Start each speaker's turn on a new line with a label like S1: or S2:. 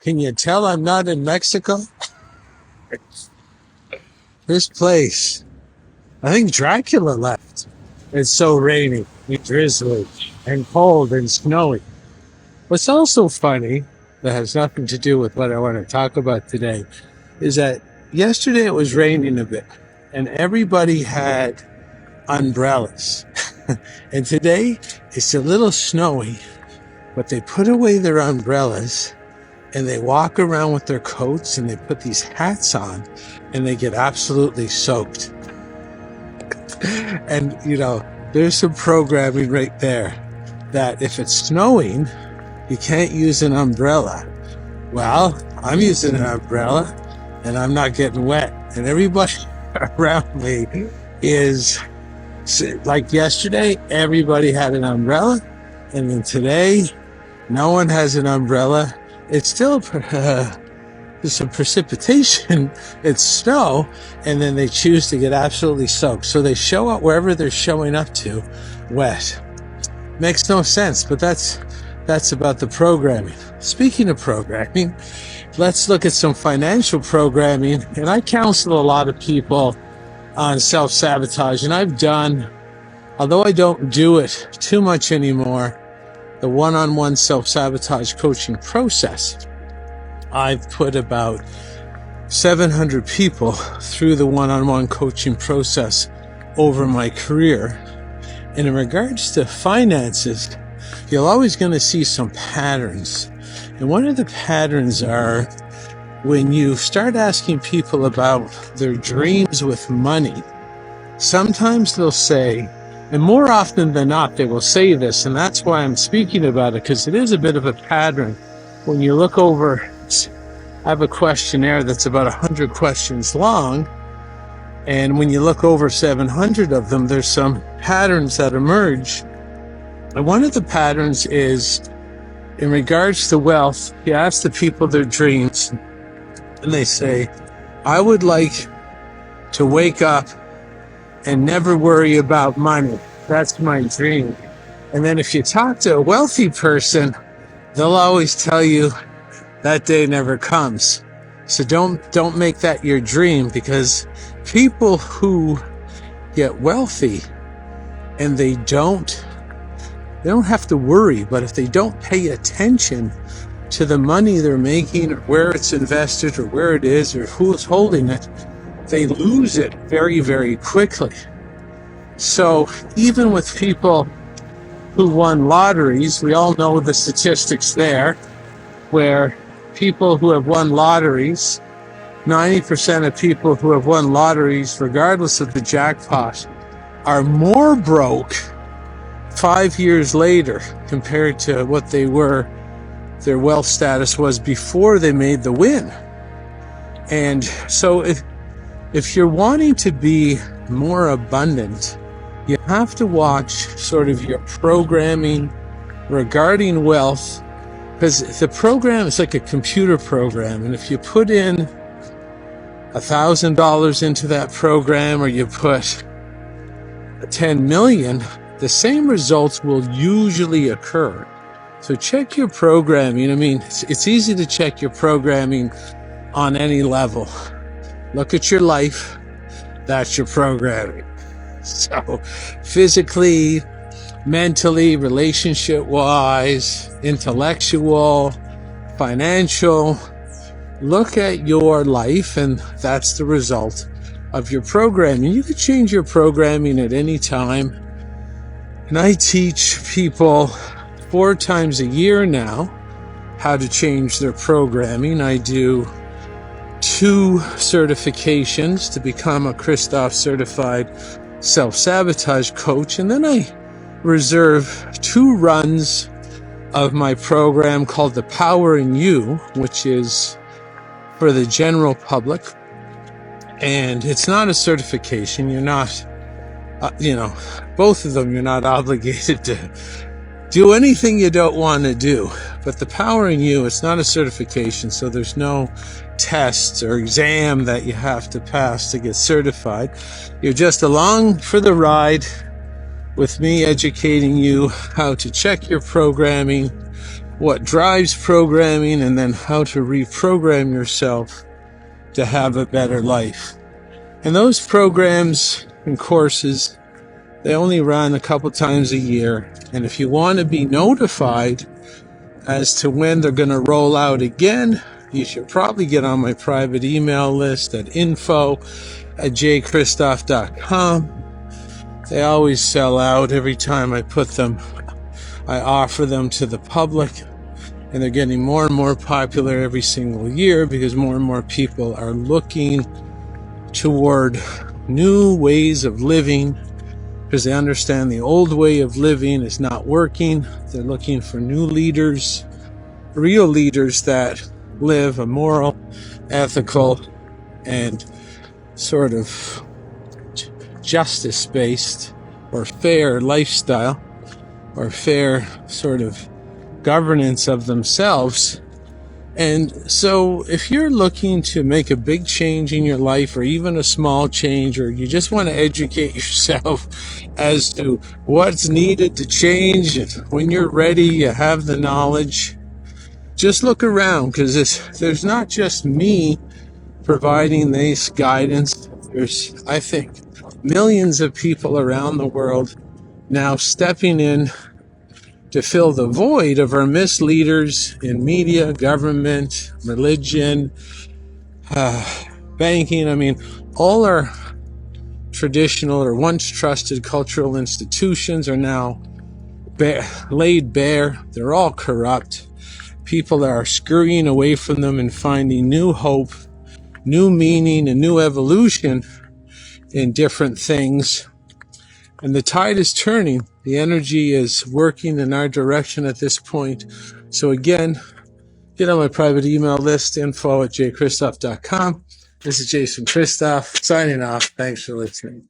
S1: Can you tell I'm not in Mexico? This place, I think Dracula left. It's so rainy and drizzly and cold and snowy. What's also funny, that has nothing to do with what I want to talk about today, is that yesterday it was raining a bit and everybody had umbrellas. And today it's a little snowy, but they put away their umbrellas and they walk around with their coats and they put these hats on and they get absolutely soaked. And, there's some programming right there that if it's snowing, you can't use an umbrella. Well, I'm using an umbrella and I'm not getting wet. And everybody around me is like yesterday, everybody had an umbrella. And then today, no one has an umbrella. It's still there's some precipitation, it's snow, and then they choose to get absolutely soaked. So they show up wherever they're showing up to wet. Makes no sense, but that's about the programming. Speaking of programming, let's look at some financial programming. And I counsel a lot of people on self-sabotage, and I've done, although I don't do it too much anymore, the one-on-one self-sabotage coaching process. I've put about 700 people through the one-on-one coaching process over my career. And in regards to finances, you're always going to see some patterns. And one of the patterns are when you start asking people about their dreams with money, sometimes they'll say, and more often than not, they will say this, and that's why I'm speaking about it, because it is a bit of a pattern. When you look over, I have a questionnaire that's about 100 questions long, and when you look over 700 of them, there's some patterns that emerge. And one of the patterns is, in regards to wealth, you ask the people their dreams, and they say, I would like to wake up and never worry about money. That's my dream. And then if you talk to a wealthy person, they'll always tell you that day never comes. So don't make that your dream, because people who get wealthy and they don't have to worry, but if they don't pay attention to the money they're making or where it's invested or where it is or who's holding it, they lose it very, very quickly. So even with people who won lotteries, we all know the statistics there, where people who have won lotteries, 90% of people who have won lotteries, regardless of the jackpot, are more broke 5 years later compared to what they were, their wealth status was before they made the win. And so if you're wanting to be more abundant, you have to watch sort of your programming regarding wealth, because the program is like a computer program. And if you put in $1,000 into that program, or you put 10 million, the same results will usually occur. So check your programming. I mean, it's easy to check your programming on any level. Look at your life. That's your programming. So physically, mentally, relationship-wise, intellectual, financial, look at your life, and that's the result of your programming. You can change your programming at any time. And I teach people 4 times a year now how to change their programming. I do 2 certifications to become a Christoph certified self-sabotage coach, and then I reserve 2 runs of my program called The Power in You, which is for the general public. And it's not a certification. You're not, both of them, you're not obligated to do anything you don't want to do. But The Power in You, it's not a certification, so there's no tests or exam that you have to pass to get certified. You're just along for the ride with me, educating you how to check your programming what drives programming, and then how to reprogram yourself to have a better life. And those programs and courses, they only run a couple times a year. And if you want to be notified as to when they're going to roll out again, you should probably get on my private email list at info@jchristoff.com. They always sell out every time I put them. I offer them to the public, and they're getting more and more popular every single year because more and more people are looking toward new ways of living because they understand the old way of living is not working. They're looking for new leaders, real leaders that live a moral, ethical, and sort of justice-based or fair lifestyle or fair sort of governance of themselves. And so if you're looking to make a big change in your life, or even a small change, or you just want to educate yourself as to what's needed to change, and when you're ready, you have the knowledge, just look around, because there's not just me providing this guidance. There's, I think, millions of people around the world now stepping in to fill the void of our misleaders in media, government, religion, banking. I mean, all our traditional or once trusted cultural institutions are now laid bare. They're all corrupt. People are scurrying away from them and finding new hope, new meaning, and new evolution in different things. And the tide is turning. The energy is working in our direction at this point. So again, get on my private email list, info@jchristoff.com. This is Jason Christoff signing off. Thanks for listening.